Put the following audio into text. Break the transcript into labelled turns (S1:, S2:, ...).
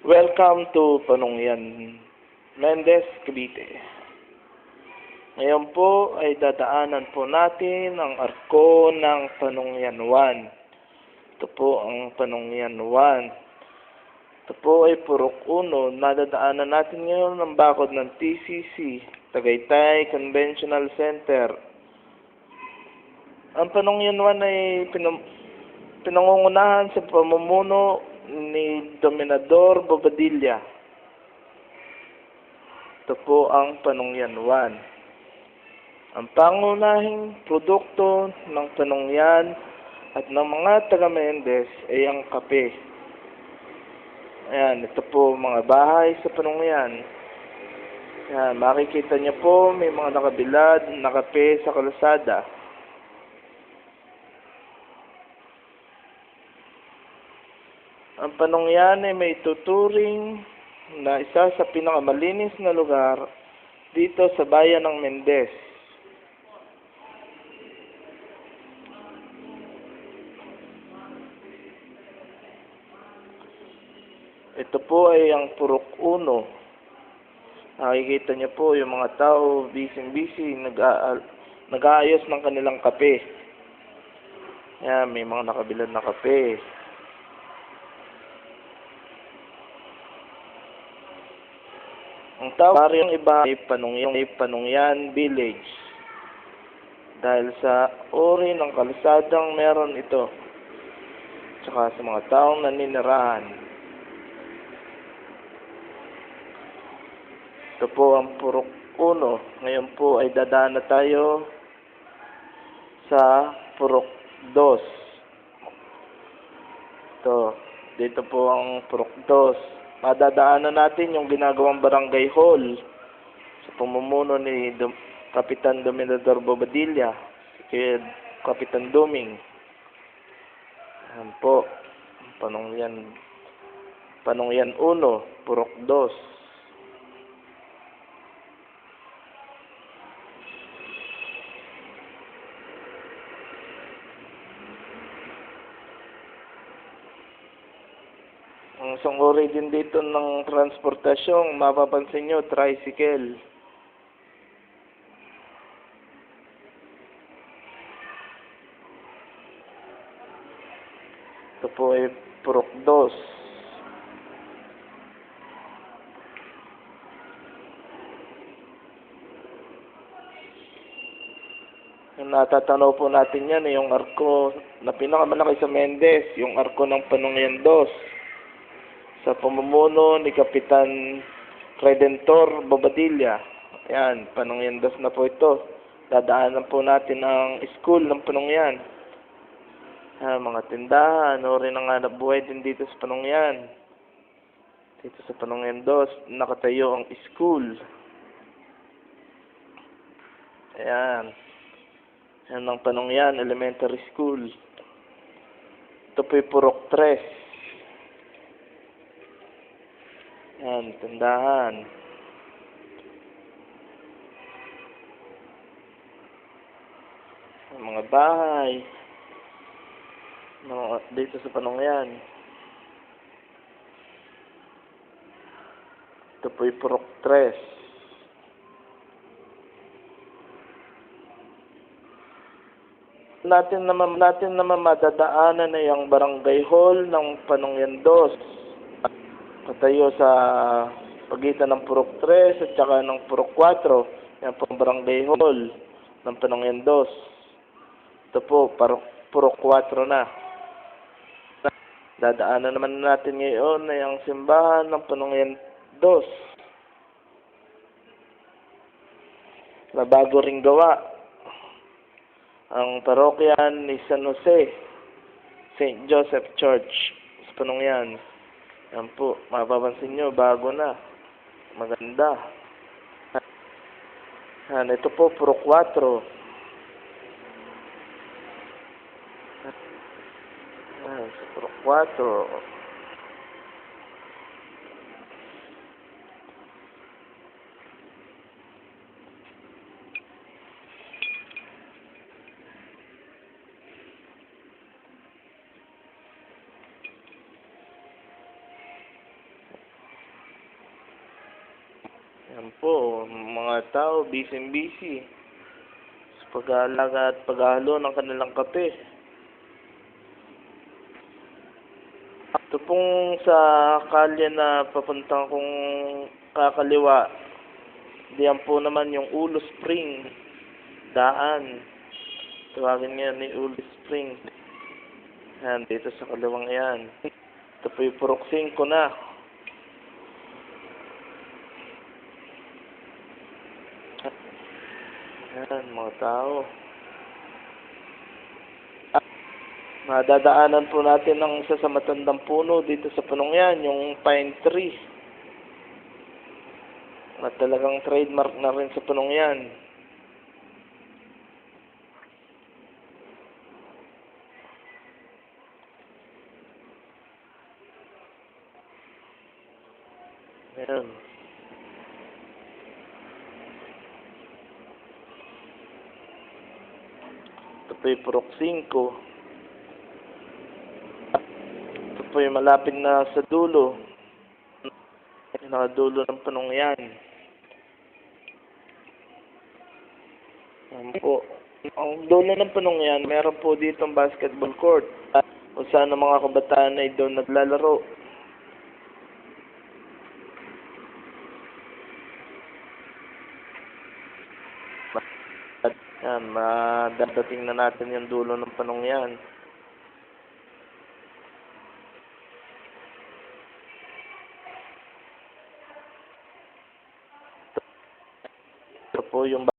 S1: Welcome to Panungyan Mendez, Cavite. Ngayon po ay dadaanan po natin ang arko ng Panungyan 1. Ito po ang Panungyan 1. Ito po ay Purok 1. Nadadaanan natin ngayon ang bakod ng TCC, Tagaytay Conventional Center. Ang Panungyan 1 ay pinangungunahan sa pamumuno ni Dominador Bobadilla. Ito po ang Panungyan 1. Ang pangunahing produkto ng Panungyan at ng mga taga-Mendez ay ang kape. Ayan, ito po mga bahay sa Panungyan. Ayan, makikita niyo po may mga nakabilad na kape sa kalsada. Ang Panungyan ay may tuturing na isa sa pinakamalinis na lugar dito sa bayan ng Mendez. Ito po ay ang Purok 1. Nakikita niyo po yung mga tao busy nag-aayos ng kanilang kape. Yan, may mga nakabilad na kape. Ang tawag yung iba ay Panungyan Village dahil sa uri ng kalsadang meron ito tsaka sa mga taong naninirahan. Ito po ang Purok 1. Ngayon po ay dadaan na tayo sa Purok 2. Dito po ang Purok 2. Madadaanan natin yung ginagawang barangay hall sa pamumuno ni Kapitan Dominador Bobadilla, si Kapitan Duming. Ayan po, Panungyan 1, Purok 2. Ang isang uri din dito ng transportasyong mapapansin nyo, tricycle. Ito po ay Purok 2. Yung natatanaw po natin yan, yung arko na pinakamalaki sa Mendez, yung arko ng Panungyan 2. Sa pamumuno ni Kapitan Redentor Bobadilla. Ayan, Panungyan 2 na po ito. Dadaanan po natin ang school ng Panungyan. Ayan, mga tindahan, rin ang hanap buhay din dito sa Panungyan. Dito sa Panungyan 2, nakatayo ang school. Ayan. Ayan ang Panungyan Elementary School. Ito po yung Purok 3. Yan, tindahan. Mga bahay dito sa Panungyan. Ito po yung Purok 3. Natin naman madadaanan na yung barangay hall ng Panungyan 2. Patayo sa pagitan ng Purok 3 at saka ng Purok 4. Yan po ang barangay hall ng Panungyan 2. Ito po, Purok 4 na. Dadaanan naman natin ngayon na yung simbahan ng Panungyan 2. Na bago ring gawa. Ang parokyan ni San Jose, St. Joseph Church sa Panungyan. Yan po, mapapansin nyo, bago na. Maganda. Yan, ito po, Purok 4. Yan, Purok 4. Yan po, mga tao, busy sa pag-aalaga at paghahalo ng kanilang kape. Ito pong sa kalye na papuntang kong kakaliwa, diyan po naman yung Ulo Spring, daan. Tawagin niya ni Ulo Spring. Yan, dito sa kaliwang yan. Ito po yung Purok 5 na. Yan, mga tao. Madadaanan po natin ng isa sa matandang puno dito sa punong yan, yung pine tree. At talagang trademark na rin sa punong yan. Ayan. Ito po yung Purok 5. Ito po yung malapit na sa dulo. Nakadulo ng punong yan. Ayan po. Ang dulo ng punong yan, meron po dito ang basketball court. Kung saan ang mga kabataan ay doon naglalaro. Yan, madadating na natin yung dulo ng punong yan. Ito po yung